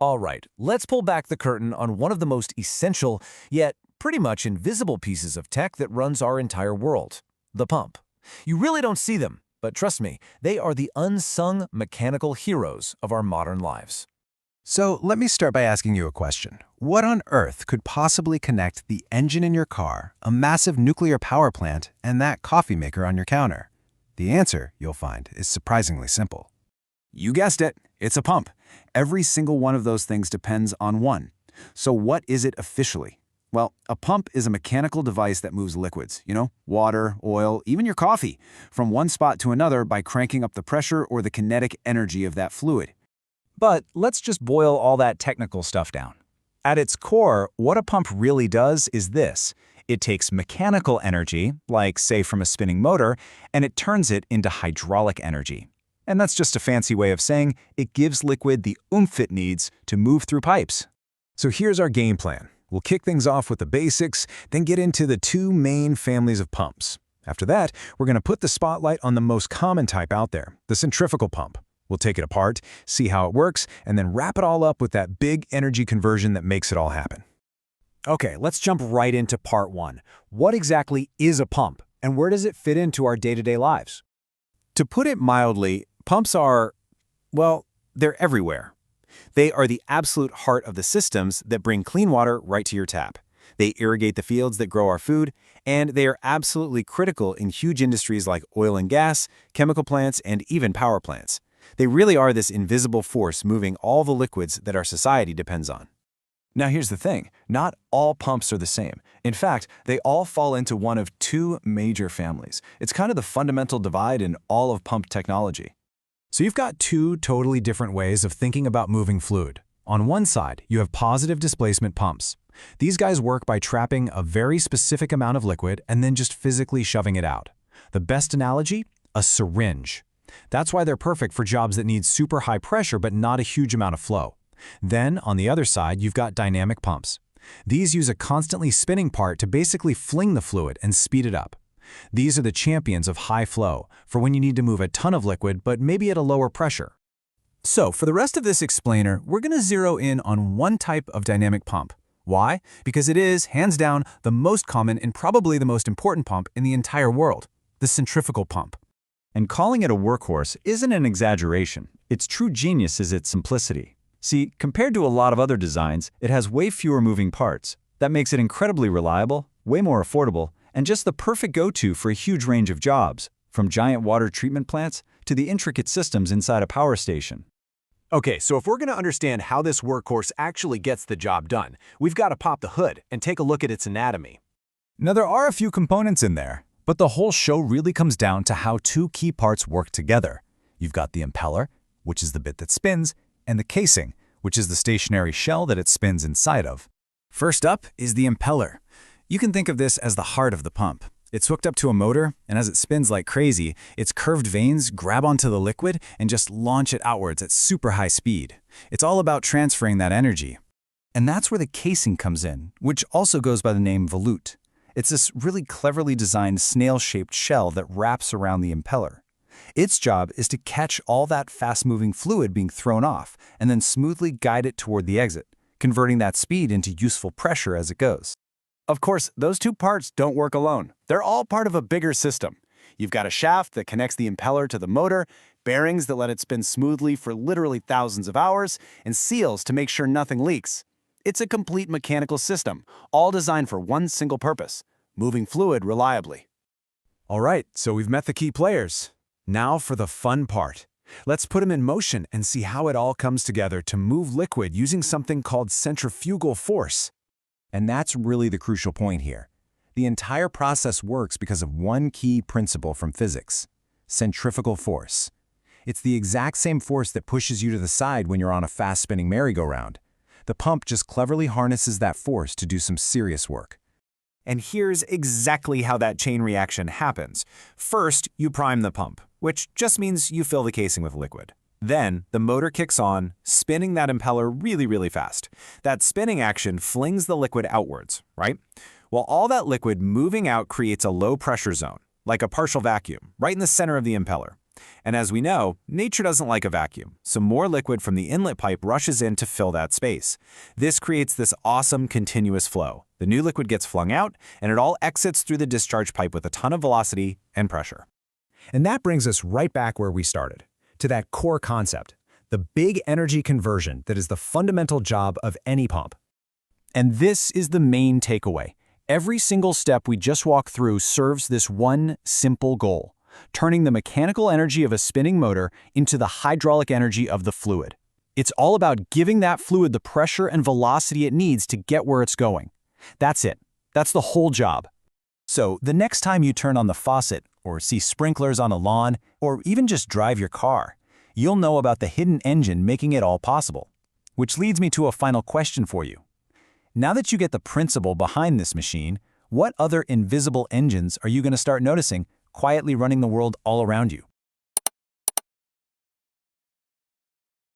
All right, let's pull back the curtain on one of the most essential, yet pretty much invisible pieces of tech that runs our entire world, the pump. You really don't see them, but trust me, they are the unsung mechanical heroes of our modern lives. So let me start by asking you a question. What on earth could possibly connect the engine in your car, a massive nuclear power plant, and that coffee maker on your counter? The answer, you'll find, is surprisingly simple. You guessed it, it's a pump. Every single one of those things depends on one. So what is it officially? Well, a pump is a mechanical device that moves liquids, water, oil, even your coffee, from one spot to another by cranking up the pressure or the kinetic energy of that fluid. But let's just boil all that technical stuff down. At its core, what a pump really does is this. It takes mechanical energy, like say from a spinning motor, and it turns it into hydraulic energy. And that's just a fancy way of saying it gives liquid the oomph it needs to move through pipes. So here's our game plan. We'll kick things off with the basics, then get into the two main families of pumps. After that, we're going to put the spotlight on the most common type out there, the centrifugal pump. We'll take it apart, see how it works, and then wrap it all up with that big energy conversion that makes it all happen. Okay, let's jump right into part one. What exactly is a pump, and where does it fit into our day-to-day lives? To put it mildly, pumps are, well, they're everywhere. They are the absolute heart of the systems that bring clean water right to your tap. They irrigate the fields that grow our food, and they are absolutely critical in huge industries like oil and gas, chemical plants, and even power plants. They really are this invisible force moving all the liquids that our society depends on. Now here's the thing, not all pumps are the same. In fact, they all fall into one of two major families. It's kind of the fundamental divide in all of pump technology. So you've got two totally different ways of thinking about moving fluid. On one side, you have positive displacement pumps. These guys work by trapping a very specific amount of liquid and then just physically shoving it out. The best analogy? A syringe. That's why they're perfect for jobs that need super high pressure but not a huge amount of flow. Then, on the other side, you've got dynamic pumps. These use a constantly spinning part to basically fling the fluid and speed it up. These are the champions of high flow, for when you need to move a ton of liquid but maybe at a lower pressure. So, for the rest of this explainer, we're going to zero in on one type of dynamic pump. Why? Because it is, hands down, the most common and probably the most important pump in the entire world, the centrifugal pump. And calling it a workhorse isn't an exaggeration. Its true genius is its simplicity. See, compared to a lot of other designs, it has way fewer moving parts. That makes it incredibly reliable, way more affordable, and just the perfect go-to for a huge range of jobs, from giant water treatment plants to the intricate systems inside a power station. Okay, so if we're going to understand how this workhorse actually gets the job done, we've got to pop the hood and take a look at its anatomy. Now, there are a few components in there, but the whole show really comes down to how two key parts work together. You've got the impeller, which is the bit that spins, and the casing, which is the stationary shell that it spins inside of. First up is the impeller. You can think of this as the heart of the pump. It's hooked up to a motor, and as it spins like crazy, its curved vanes grab onto the liquid and just launch it outwards at super high speed. It's all about transferring that energy. And that's where the casing comes in, which also goes by the name volute. It's this really cleverly designed snail-shaped shell that wraps around the impeller. Its job is to catch all that fast-moving fluid being thrown off and then smoothly guide it toward the exit, converting that speed into useful pressure as it goes. Of course, those two parts don't work alone. They're all part of a bigger system. You've got a shaft that connects the impeller to the motor, bearings that let it spin smoothly for literally thousands of hours, and seals to make sure nothing leaks. It's a complete mechanical system, all designed for one single purpose: moving fluid reliably. All right, so we've met the key players. Now for the fun part. Let's put them in motion and see how it all comes together to move liquid using something called centrifugal force. And that's really the crucial point here. The entire process works because of one key principle from physics: centrifugal force. It's the exact same force that pushes you to the side when you're on a fast-spinning merry-go-round. The pump just cleverly harnesses that force to do some serious work. And here's exactly how that chain reaction happens. First, you prime the pump, which just means you fill the casing with liquid. Then, the motor kicks on, spinning that impeller really, really fast. That spinning action flings the liquid outwards, right? Well, all that liquid moving out creates a low-pressure zone, like a partial vacuum, right in the center of the impeller. And as we know, nature doesn't like a vacuum, so more liquid from the inlet pipe rushes in to fill that space. This creates this awesome continuous flow. The new liquid gets flung out, and it all exits through the discharge pipe with a ton of velocity and pressure. And that brings us right back where we started, to that core concept, the big energy conversion that is the fundamental job of any pump. And this is the main takeaway. Every single step we just walked through serves this one simple goal: turning the mechanical energy of a spinning motor into the hydraulic energy of the fluid. It's all about giving that fluid the pressure and velocity it needs to get where it's going. That's it. That's the whole job. So the next time you turn on the faucet, or see sprinklers on a lawn, or even just drive your car, you'll know about the hidden engine making it all possible. Which leads me to a final question for you. Now that you get the principle behind this machine, what other invisible engines are you going to start noticing quietly running the world all around you?